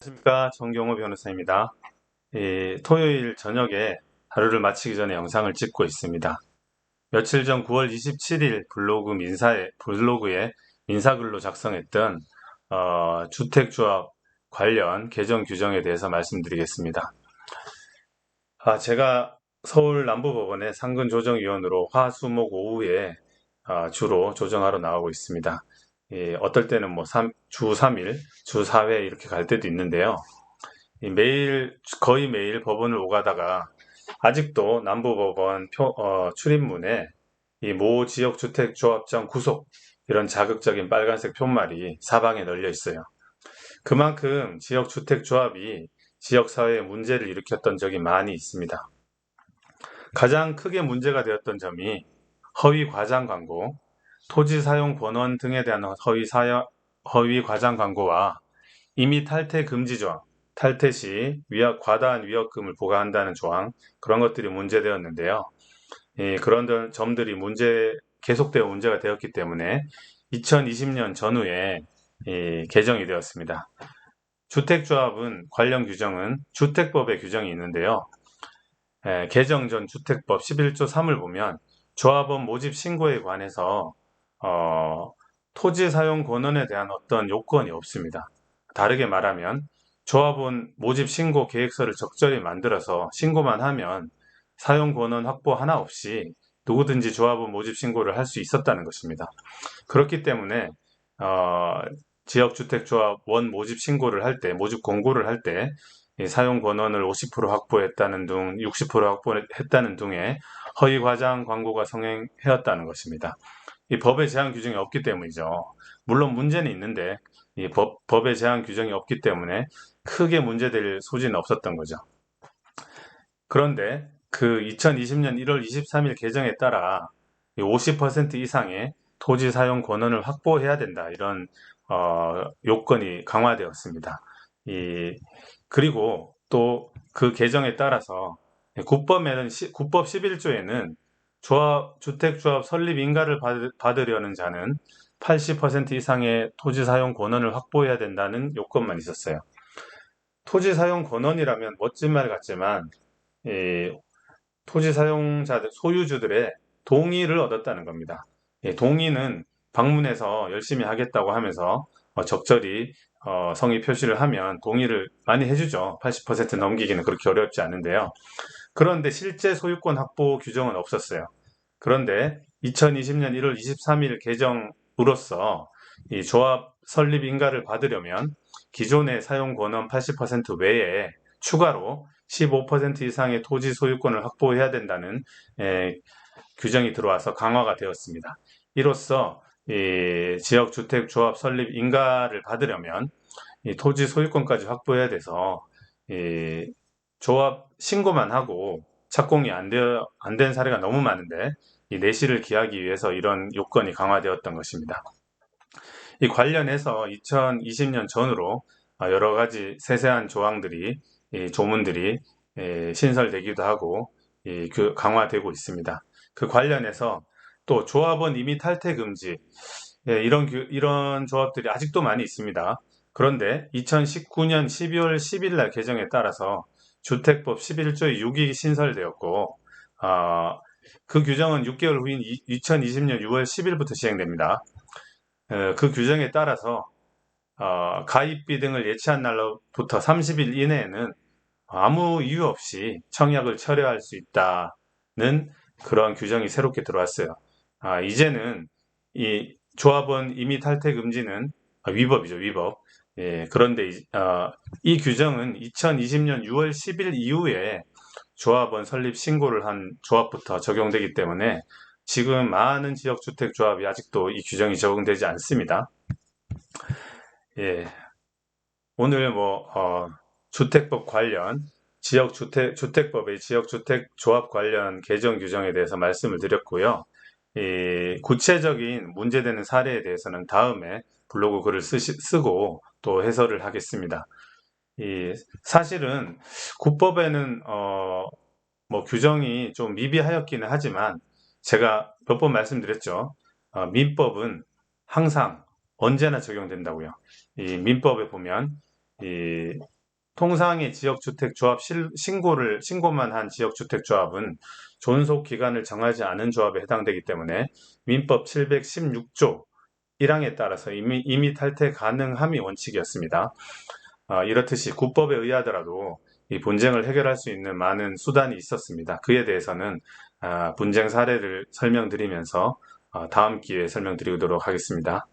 안녕하십니까, 정경호 변호사입니다. 토요일 저녁에 하루를 마치기 전에 영상을 찍고 있습니다. 며칠 전 9월 27일 블로그에 민사글로 작성했던 주택조합 관련 개정 규정에 대해서 말씀드리겠습니다. 제가 서울 남부법원의 상근조정위원으로 화, 수, 목 오후에 주로 조정하러 나오고 있습니다. 어떨 때는 주 3일, 주 4회 이렇게 갈 때도 있는데요. 거의 매일 법원을 오가다가 아직도 남부법원 출입문에 이 모 지역주택조합장 구속 이런 자극적인 빨간색 표말이 사방에 널려 있어요. 그만큼 지역주택조합이 지역사회에 문제를 일으켰던 적이 많이 있습니다. 가장 크게 문제가 되었던 점이 허위 과장 광고, 토지 사용 권원 등에 대한 허위 과장 광고와 임의 탈퇴 금지 조항, 탈퇴 시 과다한 위약금을 부과한다는 조항, 그런 것들이 문제되었는데요. 그런 점들이 계속되어 문제가 되었기 때문에 2020년 전후에 개정이 되었습니다. 주택조합은 관련 규정은 주택법에 규정이 있는데요. 개정 전 주택법 11조 3을 보면 조합원 모집 신고에 관해서 토지 사용 권원에 대한 어떤 요건이 없습니다. 다르게 말하면 조합원 모집 신고 계획서를 적절히 만들어서 신고만 하면 사용 권원 확보 하나 없이 누구든지 조합원 모집 신고를 할 수 있었다는 것입니다. 그렇기 때문에 지역주택조합 원 모집 신고를 할 때, 모집 공고를 할 때 사용 권원을 50% 확보했다는 등 60% 확보했다는 등의 허위 과장 광고가 성행되었다는 것입니다. 이 법의 제한 규정이 없기 때문이죠. 물론 문제는 있는데 이 법의 제한 규정이 없기 때문에 크게 문제될 소지는 없었던 거죠. 그런데 그 2020년 1월 23일 개정에 따라 50% 이상의 토지 사용 권원을 확보해야 된다. 이런 요건이 강화되었습니다. 그리고 또 그 개정에 따라서 국법 11조에는 주택조합 설립 인가를 받으려는 자는 80% 이상의 토지 사용 권원을 확보해야 된다는 요건만 있었어요. 토지 사용 권원이라면 멋진 말 같지만 토지 사용자들, 소유주들의 동의를 얻었다는 겁니다. 동의는 방문해서 열심히 하겠다고 하면서 적절히 성의 표시를 하면 동의를 많이 해주죠. 80% 넘기기는 그렇게 어렵지 않은데요. 그런데 실제 소유권 확보 규정은 없었어요. 그런데 2020년 1월 23일 개정으로서 이 조합 설립 인가를 받으려면 기존의 사용 권원 80% 외에 추가로 15% 이상의 토지 소유권을 확보해야 된다는 규정이 들어와서 강화가 되었습니다. 이로써 지역주택조합 설립 인가를 받으려면 토지 소유권까지 확보해야 돼서 조합 신고만 하고 착공이 안 된 사례가 너무 많은데 이 내실을 기하기 위해서 이런 요건이 강화되었던 것입니다. 이 관련해서 2020년 전후로 여러 가지 세세한 조문들이 신설되기도 하고 강화되고 있습니다. 그 관련해서 또 조합원 임의 탈퇴 금지 이런 조합들이 아직도 많이 있습니다. 그런데 2019년 12월 10일 날 개정에 따라서 주택법 11조 6이 신설되었고 그 규정은 6개월 후인 2020년 6월 10일부터 시행됩니다. 그 규정에 따라서 가입비 등을 예치한 날로부터 30일 이내에는 아무 이유 없이 청약을 철회할 수 있다는 그런 규정이 새롭게 들어왔어요. 이제는 이 조합원 임의 탈퇴 금지는 위법이죠, 위법. 그런데 이 규정은 2020년 6월 10일 이후에 조합원 설립 신고를 한 조합부터 적용되기 때문에 지금 많은 지역주택조합이 아직도 이 규정이 적용되지 않습니다. 오늘 주택법 관련 주택법의 지역주택조합 관련 개정 규정에 대해서 말씀을 드렸고요. 구체적인 문제되는 사례에 대해서는 다음에 블로그 글을 쓰고 또 해설을 하겠습니다. 사실은 국법에는 규정이 좀 미비하였기는 하지만 제가 몇 번 말씀드렸죠. 민법은 항상 언제나 적용된다고요. 이 민법에 보면 이 통상의 지역주택조합 신고만 한 지역주택조합은 존속 기간을 정하지 않은 조합에 해당되기 때문에 민법 716조 1항에 따라서 이미 탈퇴 가능함이 원칙이었습니다. 이렇듯이 국법에 의하더라도 이 분쟁을 해결할 수 있는 많은 수단이 있었습니다. 그에 대해서는 분쟁 사례를 설명드리면서 다음 기회에 설명드리도록 하겠습니다.